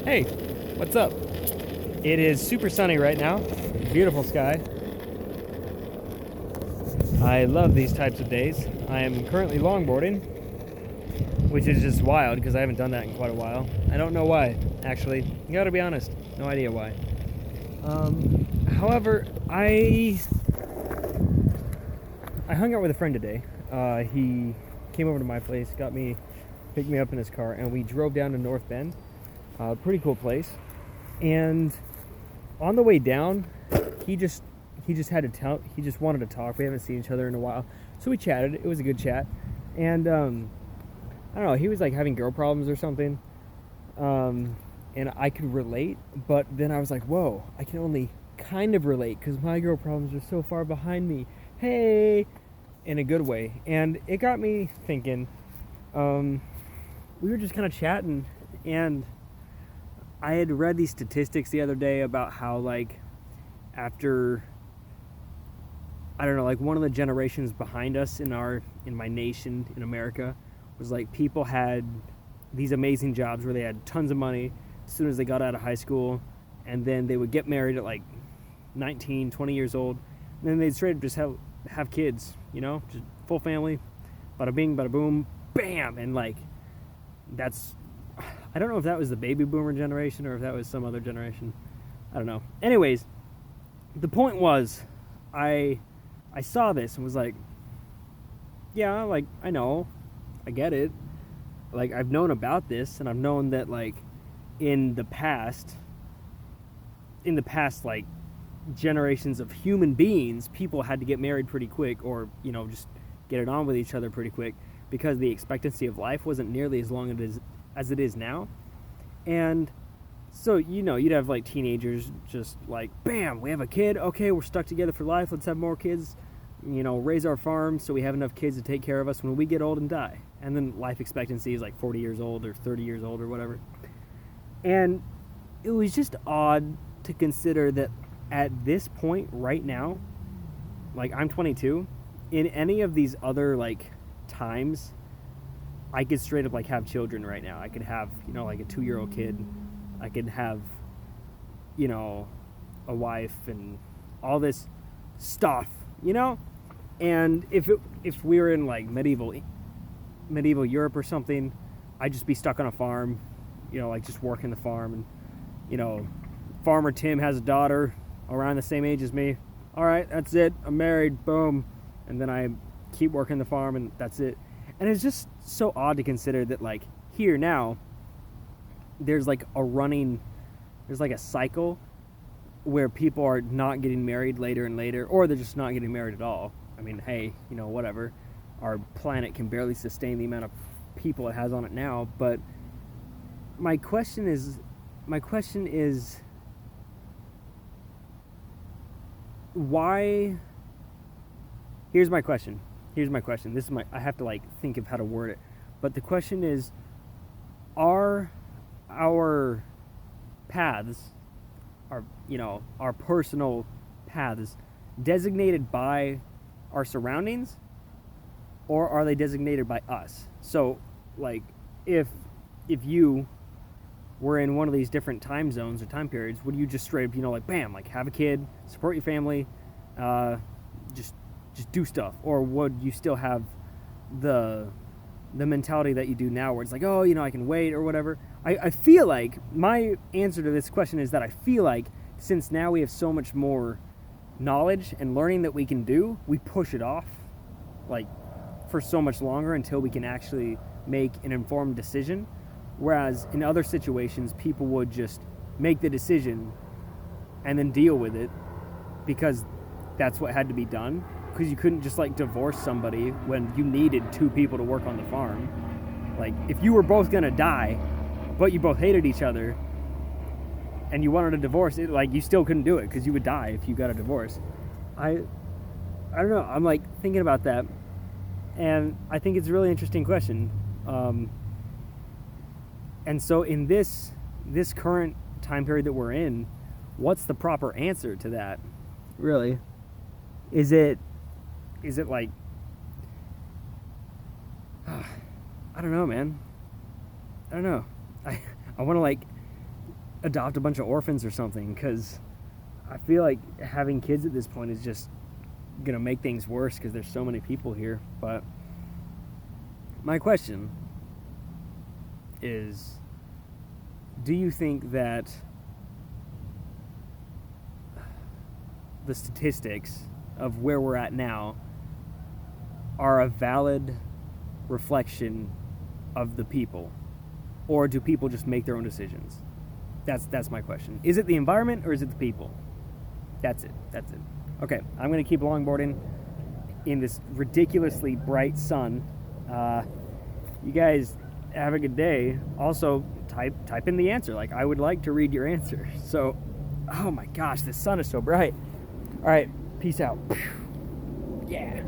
Hey, what's up? It is super sunny right now. Beautiful sky. I love these types of days. I am currently longboarding, which is just wild because I haven't done that in quite a while. I don't know why, actually. You gotta be honest. No idea why. However, I hung out with a friend today. He came over to my place, picked me up in his car, and we drove down to North Bend. Pretty cool place. And on the way down, he just wanted to talk. We haven't seen each other in a while, so we chatted. It was a good chat. And I don't know, he was like having girl problems or something. And I could relate, but then I was like, whoa, I can only kind of relate because my girl problems are so far behind me. Hey, in a good way. And it got me thinking. We were just kind of chatting, and I had read these statistics the other day about how, like, after, I don't know, like, one of the generations behind us in my nation, in America, was like people had these amazing jobs where they had tons of money as soon as they got out of high school, and then they would get married at like 19, 20 years old, and then they'd straight up just have kids, just full family, bada bing, bada boom, bam, and like, I don't know if that was the baby boomer generation or if that was some other generation. I don't know. Anyways, the point was, I saw this and was like, yeah, like, I know, I get it. Like, I've known about this, and I've known that, like, in the past, like, generations of human beings, people had to get married pretty quick, or, just get it on with each other pretty quick, because the expectancy of life wasn't nearly as long as it is now. And so, you'd have like teenagers just like, bam, we have a kid, okay, we're stuck together for life, let's have more kids, raise our farm so we have enough kids to take care of us when we get old and die. And then life expectancy is like 40 years old or 30 years old or whatever. And it was just odd to consider that at this point right now, like, I'm 22, in any of these other like times, I could straight up like have children right now. I could have, like a 2-year-old kid. I could have, a wife and all this stuff, And if we were in like medieval Europe or something, I'd just be stuck on a farm, like just working the farm, and Farmer Tim has a daughter around the same age as me. All right, that's it. I'm married. Boom. And then I keep working the farm, and that's it. And it's just so odd to consider that, like, here now, there's like a cycle where people are not getting married later and later, or they're just not getting married at all. I mean, hey, whatever. Our planet can barely sustain the amount of people it has on it now. But my question is, why? Here's my question. I have to like think of how to word it. But the question is, are our paths, our personal paths, designated by our surroundings, or are they designated by us? So, like, if you were in one of these different time zones or time periods, would you just straight up, like, bam, like, have a kid, support your family, just do stuff? Or would you still have the mentality that you do now, where it's like, oh, I can wait or whatever? I feel like my answer to this question is that I feel like since now we have so much more knowledge and learning that we can do, we push it off like for so much longer until we can actually make an informed decision. Whereas in other situations, people would just make the decision and then deal with it because that's what had to be done. Because you couldn't just like divorce somebody when you needed 2 people to work on the farm. Like, if you were both gonna die, but you both hated each other, and you wanted a divorce, you still couldn't do it because you would die if you got a divorce. I don't know. I'm like thinking about that, and I think it's a really interesting question. And so in this current time period that we're in, what's the proper answer to that? Really, is it like, I don't know, man. I don't know. I want to like adopt a bunch of orphans or something, because I feel like having kids at this point is just gonna make things worse because there's so many people here. But my question is, do you think that the statistics of where we're at now are a valid reflection of the people, or do people just make their own decisions? That's my question. Is it the environment or is it the people? That's it. Okay, I'm gonna keep longboarding in this ridiculously bright sun. You guys have a good day. Also, type in the answer. Like, I would like to read your answer. So, oh my gosh, the sun is so bright. All right, peace out. Yeah.